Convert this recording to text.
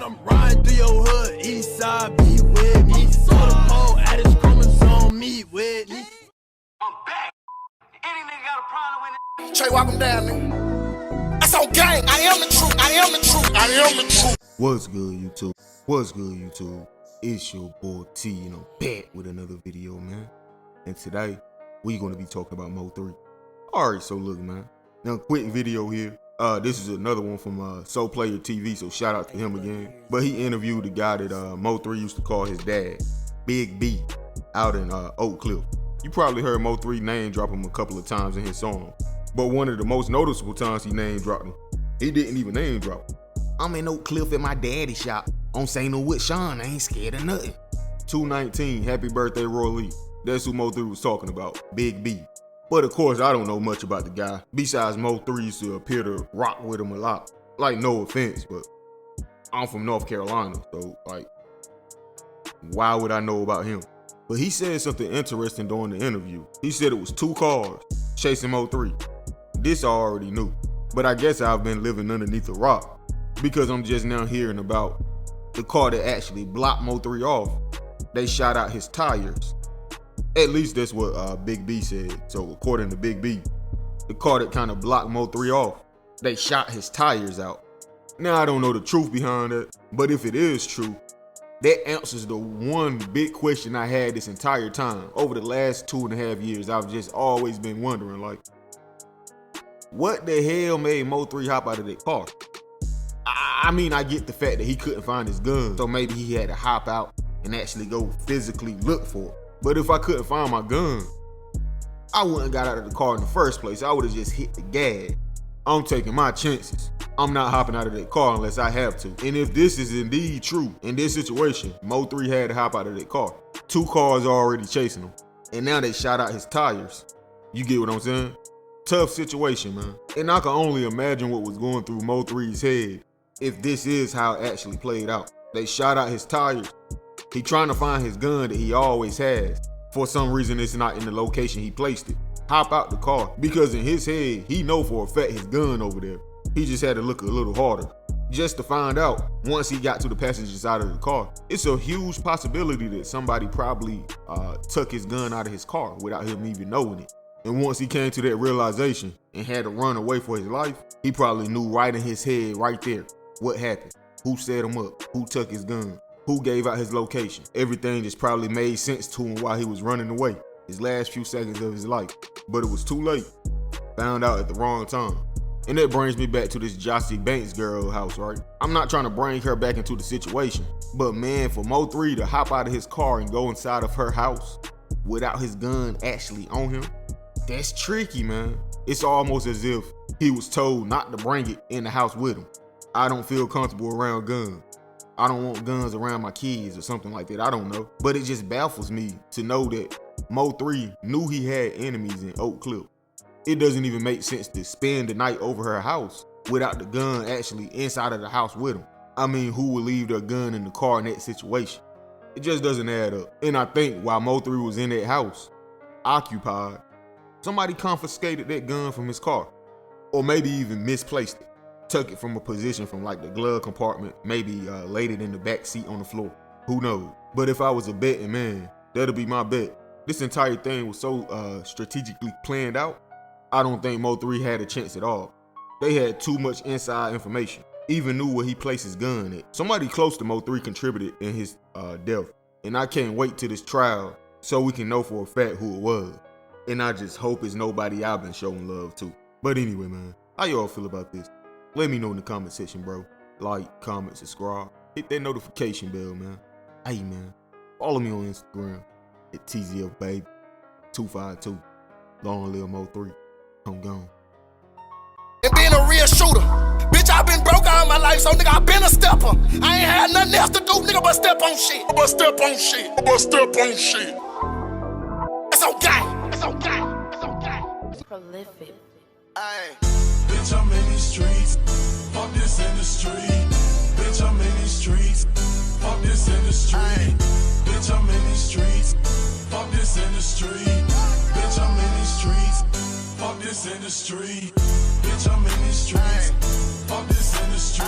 when I'm riding through your hood, east side, be with me. So the pole at his chromosome, meet with me. I'm back. Any nigga got a problem with it? Trey, walk him down, nigga. That's on gang. I am the truth. I am the truth. I am the truth. What's good, YouTube? What's good, YouTube? It's your boy T, and I'm back with another video, man. And today, we're gonna be talking about Mo3. Alright, so look, man. Now, quick video here. This is another one from Soul Player TV, so shout out to him again. But he interviewed the guy that Mo3 used to call his dad, Big B, out in Oak Cliff. You probably heard Mo3 name drop him a couple of times in his song. But one of the most noticeable times he name dropped him, he didn't even name drop him. I'm in Oak Cliff at my daddy's shop. On St. Louis with Sean, I ain't scared of nothing. 219, happy birthday, Roy Lee. That's who Mo3 was talking about, Big B. But of course, I don't know much about the guy. Besides, Mo3 used to appear to rock with him a lot. Like, no offense, but I'm from North Carolina, so like, why would I know about him? But he said something interesting during the interview. He said it was 2 cars chasing Mo3. This I already knew, but I guess I've been living underneath a rock because I'm just now hearing about the car that actually blocked Mo3 off. They shot out his tires. At least that's what Big B said. So according to Big B, the car that kind of blocked Mo3 off, they shot his tires out. Now I don't know the truth behind that, but if it is true, that answers the one big question I had this entire time. Over the last 2.5 years, I've just always been wondering, like, what the hell made Mo3 hop out of that car? I mean, I get the fact that he couldn't find his gun, so maybe he had to hop out and actually go physically look for it. But if I couldn't find my gun, I wouldn't have got out of the car in the first place. I would have just hit the gas. I'm taking my chances. I'm not hopping out of that car unless I have to. And if this is indeed true, in this situation, Mo3 had to hop out of that car. 2 cars are already chasing him. And now they shot out his tires. You get what I'm saying? Tough situation, man. And I can only imagine what was going through Mo3's head if this is how it actually played out. They shot out his tires. He trying to find his gun that he always has. For some reason, it's not in the location he placed it. Hop out the car, because in his head, he know for a fact his gun over there. He just had to look a little harder. Just to find out, once he got to the passenger side of the car, it's a huge possibility that somebody probably took his gun out of his car without him even knowing it. And once he came to that realization and had to run away for his life, he probably knew right in his head right there what happened. Who set him up? Who took his gun? Who gave out his location? Everything just probably made sense to him while he was running away, his last few seconds of his life. But it was too late. Found out at the wrong time. And that brings me back to this Jossie Banks girl house, right? I'm not trying to bring her back into the situation, but man, for Mo3 to hop out of his car and go inside of her house without his gun actually on him, that's tricky, man. It's almost as if he was told not to bring it in the house with him. I don't feel comfortable around guns. I don't want guns around my kids or something like that. I don't know. But it just baffles me to know that Mo3 knew he had enemies in Oak Cliff. It doesn't even make sense to spend the night over her house without the gun actually inside of the house with him. I mean, who would leave their gun in the car in that situation? It just doesn't add up. And I think while Mo3 was in that house, occupied, somebody confiscated that gun from his car. Or maybe even misplaced it. Took it from a position from like the glove compartment, maybe laid it in the back seat on the floor. Who knows? But if I was a betting man, that'll be my bet. This entire thing was so strategically planned out, I don't think Mo3 had a chance at all. They had too much inside information. Even knew where he placed his gun at. Somebody close to Mo3 contributed in his death. And I can't wait till this trial so we can know for a fact who it was. And I just hope it's nobody I've been showing love to. But anyway, man, how y'all feel about this? Let me know in the comment section, bro. Like, comment, subscribe. Hit that notification bell, man. Hey, man. Follow me on Instagram at Teezy baby 252. Long live Mo3. I'm gone. And being a real shooter. Bitch, I been broke all my life, so nigga, I been a stepper. I ain't had nothing else to do, nigga, but step on shit. But step on shit. But step on shit. It's okay. It's okay. It's okay. Prolific. Aye. Bitch, I'm in these streets. Fuck this industry. Bitch, I'm in these streets. Fuck this industry. Bitch, I'm in these streets. Fuck this industry. Bitch, I'm in these streets. Fuck this industry. Bitch, I'm in these streets. Fuck this industry.